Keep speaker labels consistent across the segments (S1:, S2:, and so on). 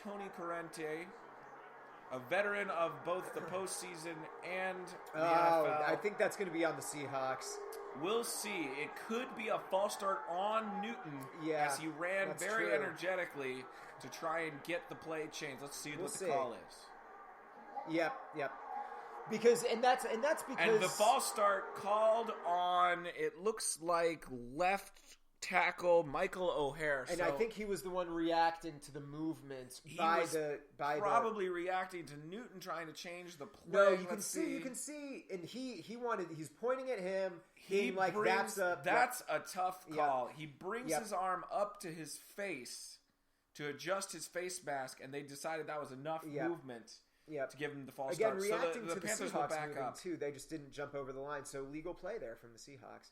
S1: Tony Corrente, a veteran of both the postseason and the NFL.
S2: I think that's going to be on the Seahawks.
S1: We'll see. It could be a false start on Newton as he ran very energetically to try and get the play changed. Let's see what the call is.
S2: Yep. Because that's because
S1: and the false start called on, it looks like, left tackle Michael O'Hare.
S2: And I think he was the one reacting to the movement probably
S1: reacting to Newton trying to change the play.
S2: No, you can see, and he's pointing at him. That's
S1: a tough call. He brings his arm up to his face to adjust his face mask, and they decided that was enough movement to give him the false start.
S2: Again, reacting
S1: so the
S2: to
S1: Panthers
S2: the
S1: will
S2: Seahawks
S1: back
S2: moving
S1: up
S2: too. They just didn't jump over the line, so legal play there from the Seahawks.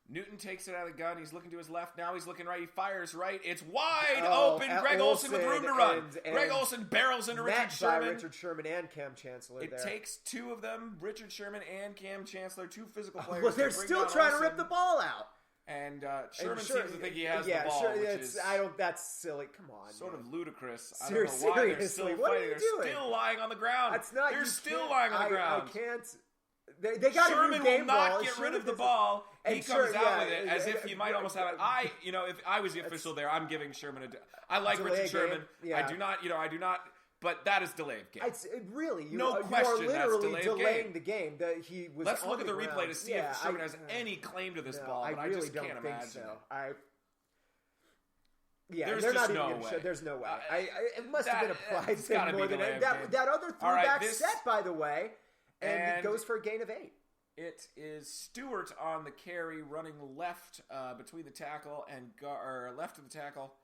S1: Newton takes it out of the gun. He's looking to his left. Now he's looking right. He fires right. It's wide open. Greg Olsen with room to run. Greg Olsen barrels into Richard Sherman.
S2: Richard Sherman and Cam Chancellor.
S1: It takes two of them, Richard Sherman and Cam Chancellor, two physical players.
S2: Well, they're still trying to rip the ball out.
S1: And Sherman seems to think he has the ball, which is
S2: that's silly. Come on,
S1: sort of ludicrous.
S2: Seriously,
S1: I don't know why they're still
S2: what
S1: fighting.
S2: Are you
S1: They're
S2: doing?
S1: still lying on the ground.
S2: They're
S1: still lying on the ground.
S2: I can't. They got
S1: Sherman
S2: a new game
S1: will not
S2: ball.
S1: get
S2: Sherman
S1: rid of the ball. He comes out with it as if he might almost have it. If I was the official there, I'm giving Sherman I like Richard Sherman. I do not. But that is delay of game.
S2: No question. That's delaying the game. He was.
S1: Let's look at the replay to see if Sherman has any claim to this ball. But I
S2: really
S1: just
S2: don't
S1: can't
S2: think
S1: imagine.
S2: So.
S1: There's
S2: they're
S1: just
S2: not
S1: no
S2: even
S1: way.
S2: There's no way. It must have been applied
S1: it's
S2: to more than that other throwback set, by the way, and it goes for a gain of 8.
S1: It is Stewart on the carry, running left between the tackle and left of the tackle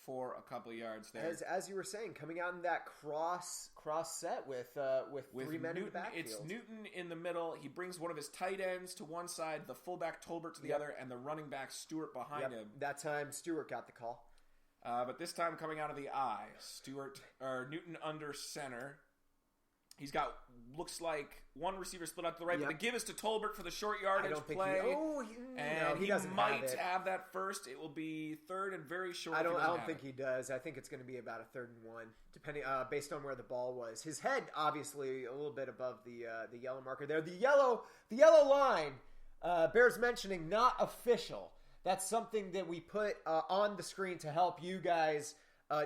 S1: for a couple of yards there.
S2: As you were saying, coming out in that cross set with 3 men in the backfield.
S1: It's Newton in the middle. He brings one of his tight ends to one side, the fullback Tolbert to the other, and the running back Stewart behind him.
S2: That time Stewart got the call.
S1: But this time coming out of the I, Newton under center. He's got, looks like, one receiver split out to the right, but the give is to Tolbert for the short yardage play. He might have that first. It will be third and very short.
S2: I don't think he does. I think it's going to be about a 3rd and 1, depending based on where the ball was. His head, obviously, a little bit above the yellow marker there. The yellow line bears mentioning, not official. That's something that we put on the screen to help you guys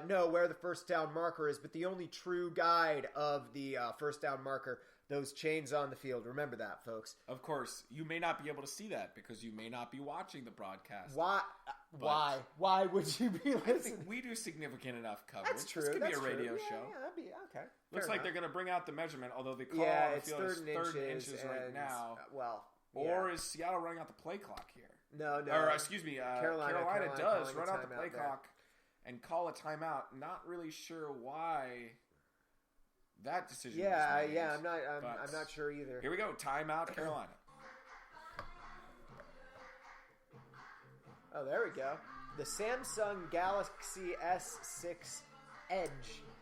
S2: know where the first down marker is, but the only true guide of the first down marker, those chains on the field. Remember that, folks.
S1: Of course, you may not be able to see that because you may not be watching the broadcast.
S2: Why? Why would you be listening?
S1: I think we do significant enough coverage.
S2: That's true.
S1: This could be a radio show.
S2: Yeah, that'd be okay.
S1: Looks like they're going to bring out the measurement, although the call on the field is 3rd inches right now. Or is Seattle running out the play clock here?
S2: No.
S1: Or, excuse me, Carolina does run out the play
S2: there.
S1: clock and call a timeout. Not really sure why that decision was made.
S2: I'm not sure either.
S1: Here we go. Timeout, Carolina.
S2: Oh, there we go. The Samsung Galaxy S6 Edge.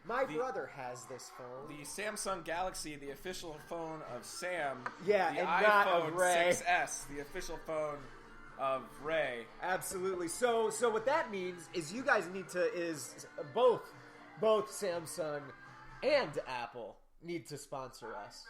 S2: My brother has this phone.
S1: The Samsung Galaxy, the official phone of Sam.
S2: Yeah,
S1: the
S2: and
S1: iPhone
S2: not of Ray.
S1: 6S, the official phone of Ray.
S2: Absolutely. So what that means is you guys need to both Samsung and Apple need to sponsor us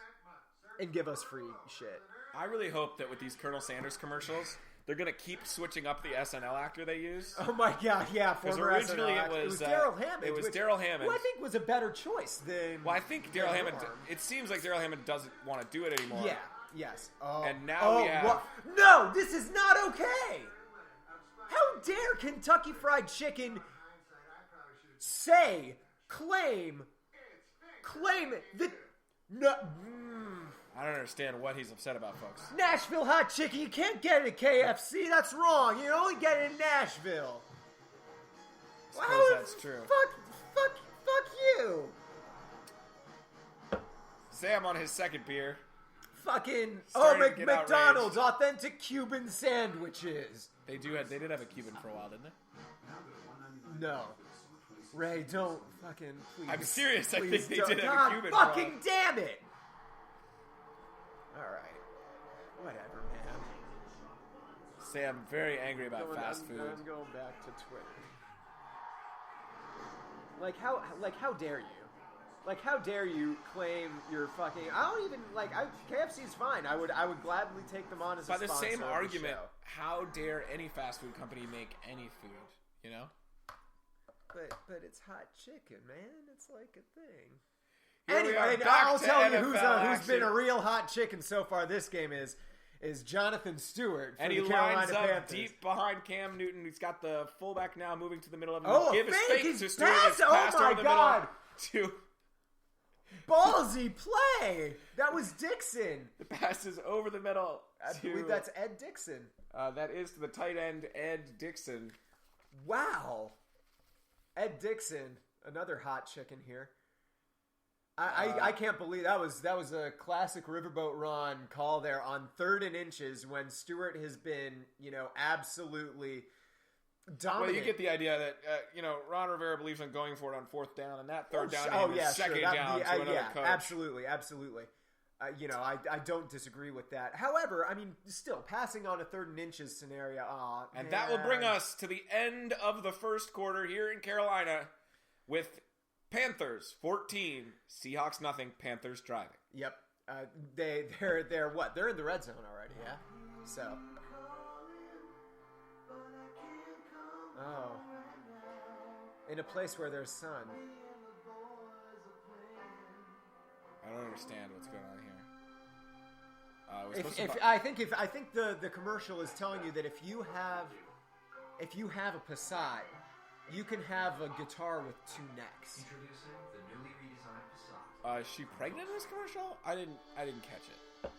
S2: and give us free shit.
S1: I really hope that with these Colonel Sanders commercials, they're going to keep switching up the SNL actor they use.
S2: Oh my god, yeah.
S1: Because originally it was
S2: Daryl Hammond.
S1: It was Daryl Hammond.
S2: Who I think was a better choice than...
S1: Well, I think Daryl Hammond... It seems like Daryl Hammond doesn't want to do it anymore.
S2: Yeah. Yes.
S1: And now we have...
S2: No, this is not okay! How dare Kentucky Fried Chicken claim that... No...
S1: I don't understand what he's upset about, folks.
S2: Nashville hot chicken, you can't get it at KFC. That's wrong. You only get it in Nashville.
S1: I suppose that's true.
S2: Fuck you.
S1: Sam on his second beer.
S2: Fucking
S1: McDonald's
S2: outraged. Authentic Cuban sandwiches.
S1: They did have a Cuban for a while, didn't they?
S2: No. Ray, don't fucking please.
S1: I'm serious.
S2: Please
S1: I think they did have
S2: God
S1: a Cuban for a while.
S2: Fucking damn it. All right. Whatever, man.
S1: Sam very angry about fast food.
S2: I'm going back to Twitter. how dare you? Like, how dare you claim you're fucking... I don't even... KFC's fine. I would gladly take them on as a sponsor.
S1: By the same argument,
S2: show.
S1: How dare any fast food company make any food, you know?
S2: But it's hot chicken, man. It's like a thing.
S1: Anyway,
S2: I'll tell you who's been a real hot chicken so far this game is Jonathan Stewart for
S1: and
S2: the
S1: he
S2: Carolina
S1: lines up
S2: Panthers.
S1: deep behind Cam Newton. He's got the fullback now moving to the middle of him.
S2: Oh,
S1: give his fake to Stewart.
S2: Oh my God!
S1: To
S2: Ballsy play. That was Dixon.
S1: The pass is over the middle.
S2: I believe that's Ed Dixon.
S1: That is to the tight end Ed Dixon.
S2: Wow, Ed Dixon, another hot chicken here. I can't believe that was a classic Riverboat Ron call there on 3rd and inches when Stewart has been, absolutely dominant.
S1: Well, you get the idea that, Ron Rivera believes in going for it on 4th down, and that 3rd down is second down to another coach.
S2: Absolutely. I don't disagree with that. However, I mean, still, passing on a 3rd and inches scenario.
S1: And that will bring us to the end of the first quarter here in Carolina with Panthers 14, Seahawks nothing, Panthers driving.
S2: Yep. They're what? They're in the red zone already, yeah? So. Oh. In a place where there's sun.
S1: I don't understand what's going on here.
S2: I think the commercial is telling you that if you have a Passat, you can have a guitar with 2 necks.
S3: Introducing the newly redesigned Passat.
S1: Is she pregnant in this commercial? I didn't catch it.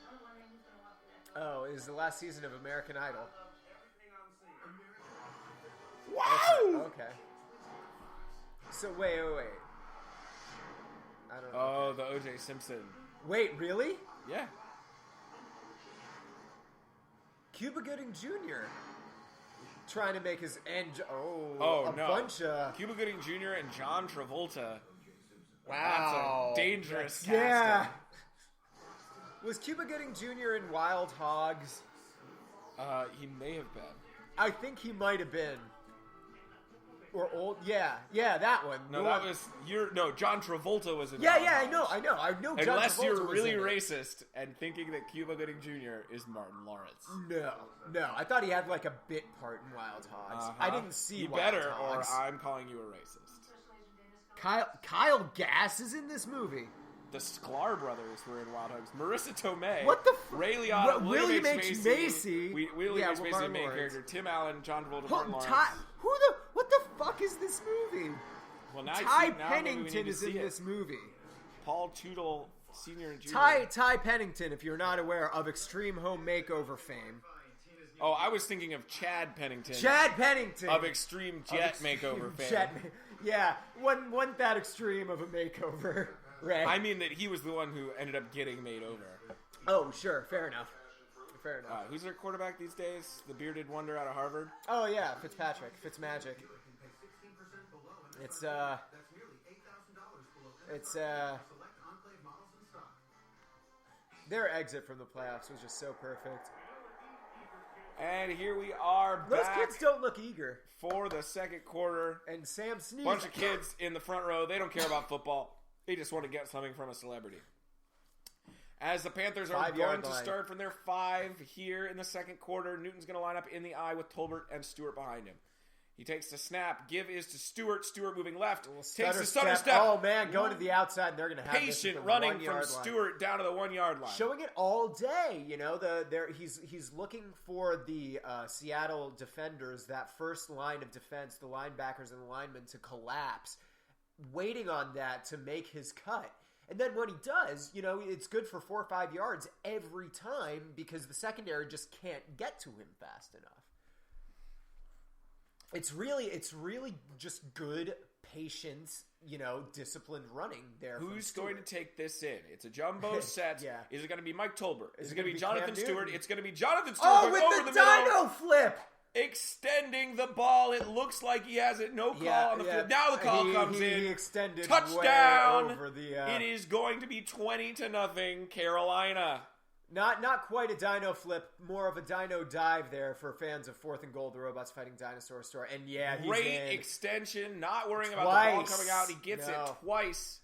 S2: Oh, it was the last season of American Idol.
S1: Wow!
S2: Okay. So wait. I don't know.
S1: Oh, the O.J. Simpson.
S2: Wait, really?
S1: Yeah.
S2: Cuba Gooding Jr. trying to make his bunch of
S1: Cuba Gooding Jr. and John Travolta.
S2: Wow,
S1: that's a dangerous casting.
S2: Yeah. Was Cuba Gooding Jr. in Wild Hogs?
S1: He may have been.
S2: I think he might have been. Or old, yeah, that one.
S1: No, John Travolta was in.
S2: Yeah, I know. John
S1: Unless
S2: Travolta
S1: you're
S2: was
S1: really
S2: in
S1: racist and thinking that Cuba Gooding Jr. is Martin Lawrence.
S2: No. I thought he had like a bit part in Wild Hogs. I didn't see.
S1: You
S2: Wild
S1: better,
S2: Hogs.
S1: or I'm calling you a racist.
S2: Kyle Gass is in this movie.
S1: The Sklar brothers were in Wild Hogs. Marissa Tomei.
S2: What the
S1: Ray Liotta,
S2: William H. Macy.
S1: William H. Macy, the main character. Tim Allen, John Travolta, Martin Lawrence.
S2: What the fuck is this movie?
S1: Well, now
S2: Ty Pennington is in this movie.
S1: Paul Tootle, Sr. and Jr.
S2: Ty Pennington, if you're not aware, of Extreme Home Makeover fame.
S1: Oh, I was thinking of Chad Pennington.
S2: Chad Pennington
S1: of Extreme Jet Makeover fame.
S2: Yeah, wasn't that extreme of a makeover, right?
S1: I mean that he was the one who ended up getting made over.
S2: Oh, sure, fair enough.
S1: Who's their quarterback these days? The bearded wonder out of Harvard?
S2: Oh, yeah, Fitzmagic. Their exit from the playoffs was just so perfect.
S1: And here we are
S2: Those
S1: back
S2: kids don't look eager.
S1: For the second quarter.
S2: And Sam sneezed.
S1: Bunch of kids in the front row. They don't care about football. They just want to get something from a celebrity. As the Panthers are going to start from their 5 here in the second quarter, Newton's going to line up in the I with Tolbert and Stewart behind him. He takes the snap. Give is to Stewart. Stewart moving left. Takes the stutter step.
S2: Oh, man, going to the outside, and they're going to have
S1: patient running from Stewart down to the 1 yard line.
S2: Showing it all day. You know, he's looking for the Seattle defenders, that first line of defense, the linebackers and the linemen to collapse, waiting on that to make his cut. And then when he does, you know, it's good for 4 or 5 yards every time because the secondary just can't get to him fast enough. It's really just good patience, you know, disciplined running there.
S1: Who's going to take this in? It's a jumbo set.
S2: Yeah.
S1: Is it going to be Mike Tolbert? Is it going to be Jonathan Stewart? It's going to be Jonathan Stewart.
S2: Oh, with the dino flip!
S1: Extending the ball. It looks like he has it. No call on the field. Now the call comes in.
S2: He extended
S1: touchdown.
S2: Way over the,
S1: It is going to be 20-0 Carolina.
S2: Not quite a dino flip, more of a dino dive there for fans of 4th and Goal, the Robots Fighting Dinosaur store. And yeah, he's
S1: great
S2: in.
S1: Extension, not worrying about the ball coming out. He gets it twice.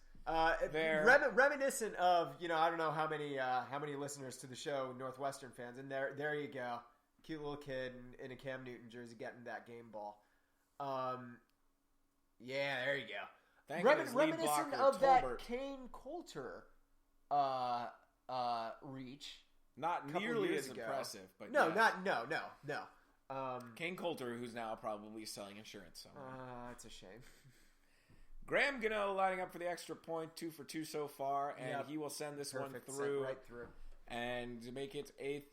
S2: There. Reminiscent of, I don't know how many listeners to the show, Northwestern fans, and there you go. Cute little kid in a Cam Newton jersey getting that game ball. Yeah, there you go. Reminiscent of that Kane Coulter reach.
S1: Not nearly as impressive, but
S2: no.
S1: Kane Coulter, who's now probably selling insurance somewhere.
S2: It's a shame.
S1: Graham Gano lining up for the extra point, 2 for 2 so far, and he will send this one through,
S2: right through,
S1: and make it a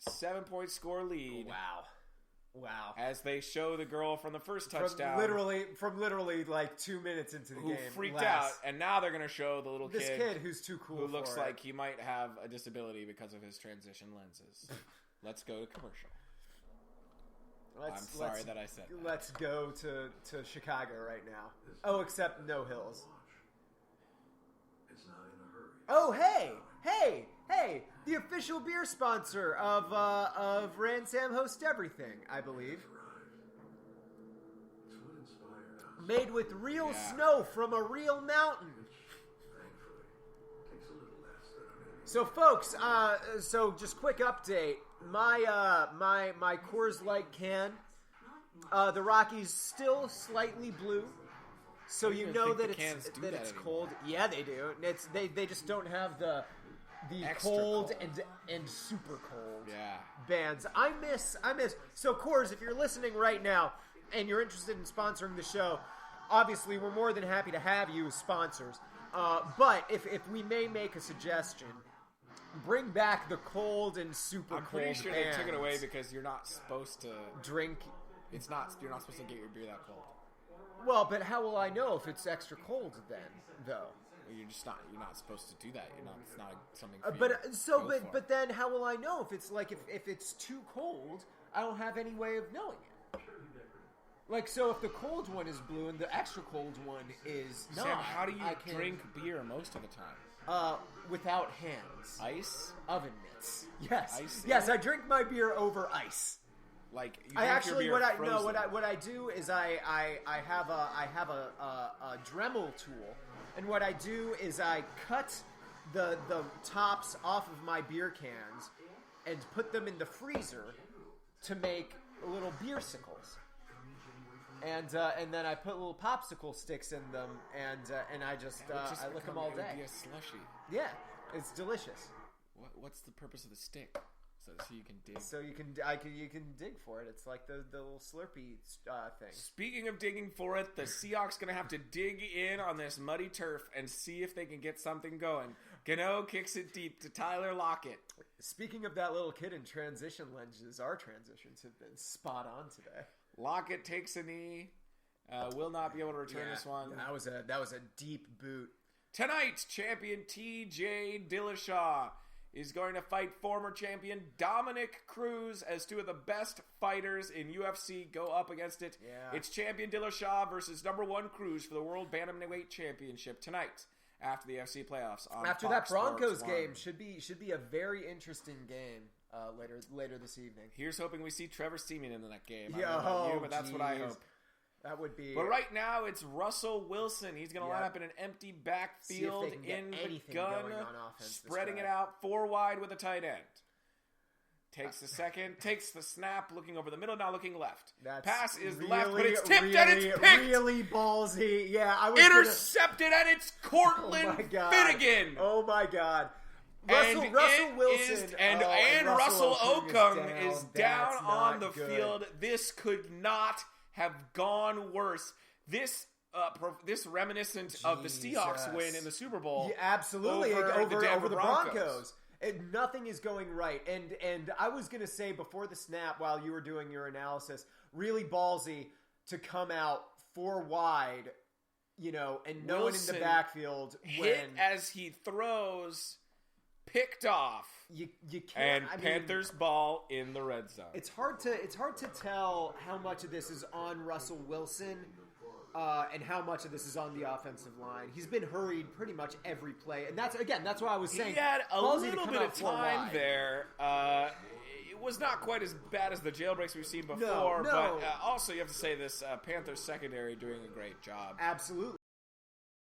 S1: 7-point score lead.
S2: Wow.
S1: As they show the girl from the first touchdown.
S2: From literally like 2 minutes into the game.
S1: Who freaked out, and now they're going to show the little
S2: this kid who's too cool
S1: who looks like he might have a disability because of his transition lenses. Let's go to commercial. I'm sorry that I said that.
S2: Let's go to Chicago right now. Oh, except no hills.
S3: It's not in a hurry.
S2: Oh, hey! The official beer sponsor of Ransam Host Everything, I believe.
S3: It's what inspired us.
S2: Made with real snow from a real mountain.
S3: Thankfully, takes a little less than a minute.
S2: So, folks, so just quick update. My Coors Light can, the Rockies still slightly blue, so you know that it's cold. Yeah, they do. They just don't have the cold and super cold bands. I miss. So Coors, if you're listening right now and you're interested in sponsoring the show, obviously we're more than happy to have you as sponsors. But if we may make a suggestion. Bring back the cold and super cold.
S1: I'm pretty sure they took it away because you're not supposed to
S2: drink.
S1: You're not supposed to get your beer that cold.
S2: Well, but how will I know if it's extra cold then, though?
S1: You're not supposed to do that. It's not something. For
S2: but then how will I know if it's like if it's too cold? I don't have any way of knowing it. Like, so if the cold one is blue and the extra cold one is not,
S1: Sam, how do you drink beer most of the time?
S2: Without hands.
S1: Ice?
S2: Oven mitts. Yes.
S1: Ice?
S2: Yes, I drink my beer over ice.
S1: Like you
S2: I actually
S1: your beer
S2: what I do is I have a Dremel tool, and what I do is I cut the tops off of my beer cans and put them in the freezer to make little beersicles. And then I put little popsicle sticks in them, and I just I lick them all day.
S1: It would be a slushy.
S2: Yeah, it's delicious.
S1: What's the purpose of the stick? So you can dig.
S2: So you can dig for it. It's like the little Slurpee thing.
S1: Speaking of digging for it, the Seahawks going to have to dig in on this muddy turf and see if they can get something going. Gano kicks it deep to Tyler Lockett.
S2: Speaking of that little kid in transition lenses, our transitions have been spot on today.
S1: Lockett takes a knee. Will not be able to return this one.
S2: That was a deep boot.
S1: Tonight, champion T.J. Dillashaw is going to fight former champion Dominic Cruz as two of the best fighters in UFC go up against it.
S2: Yeah.
S1: It's champion Dillashaw versus number 1 Cruz for the World Bantamweight Championship tonight after the UFC playoffs.
S2: After that Broncos game should be a very interesting game later this evening.
S1: Here's hoping we see Trevor Seaman in that game.
S2: Yeah,
S1: I don't know about you, but that's what I hope.
S2: That would be.
S1: But right now, it's Russell Wilson. He's going to line up in an empty backfield in the gun, spreading it out 4 wide with a tight end. Takes the second, takes the snap, looking over the middle, now looking left. Pass is left, but it's tipped and it's picked.
S2: Really ballsy. Yeah, I was
S1: intercepted, and it's Cortland Finnegan.
S2: Oh my God. Russell Wilson
S1: and Russell Okung is down on the field. This could not have gone worse. This reminiscent of the Seahawks win in the Super Bowl.
S2: Yeah, absolutely, over the Broncos. Nothing is going right. And I was going to say before the snap, while you were doing your analysis, really ballsy to come out 4 wide, and no one in the backfield.
S1: Hit as he throws, picked off.
S2: You can't.
S1: And Panthers ball in the red zone.
S2: It's hard to tell how much of this is on Russell Wilson and how much of this is on the offensive line. He's been hurried pretty much every play, and that's why I was saying
S1: he had a little bit of time there. It was not quite as bad as the jailbreaks we've seen before, but also you have to say this Panthers secondary doing a great job.
S2: Absolutely.